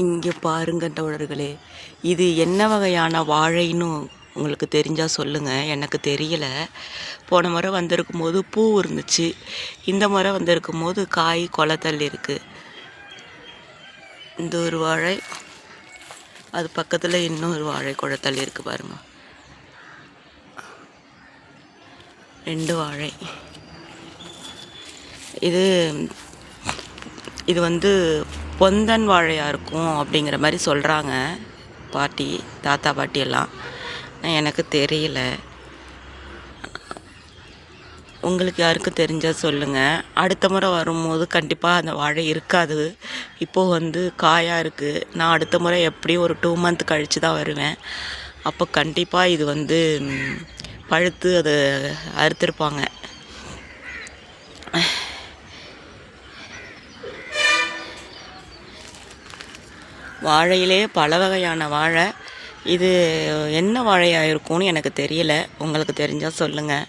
இங்கே பாருங்க தோழர்களே, இது என்ன வகையான வாழைன்னு உங்களுக்கு தெரிஞ்சால் சொல்லுங்கள். எனக்கு தெரியல. போன முறை வந்திருக்கும் போது பூ இருந்துச்சு, இந்த முறை வந்திருக்கும் போது காய் கொலை இருக்குது. இந்த ஒரு வாழை, அது பக்கத்தில் இன்னொரு வாழை கொலை இருக்குது பாருங்கள். 2 வாழை. இது வந்து பொந்தன் வாழையாக இருக்கும் அப்படிங்கிற மாதிரி சொல்கிறாங்க பாட்டி, தாத்தா பாட்டி எல்லாம். எனக்கு தெரியல. உங்களுக்கு யாருக்கும் தெரிஞ்சால் சொல்லுங்கள். அடுத்த முறை வரும்போது கண்டிப்பாக அந்த வாழை இருக்காது. இப்போது வந்து காயாக இருக்குது. நான் அடுத்த முறை எப்படியும் ஒரு 2 மந்த் கழித்து தான் வருவேன். அப்போ கண்டிப்பாக இது வந்து பழுத்து அதை அறுத்துருப்பாங்க. வாழையிலே பல வகையான வாழை. இது என்ன வாழையாக இருக்கும்னு எனக்கு தெரியல. உங்களுக்கு தெரிஞ்சால் சொல்லுங்கள்.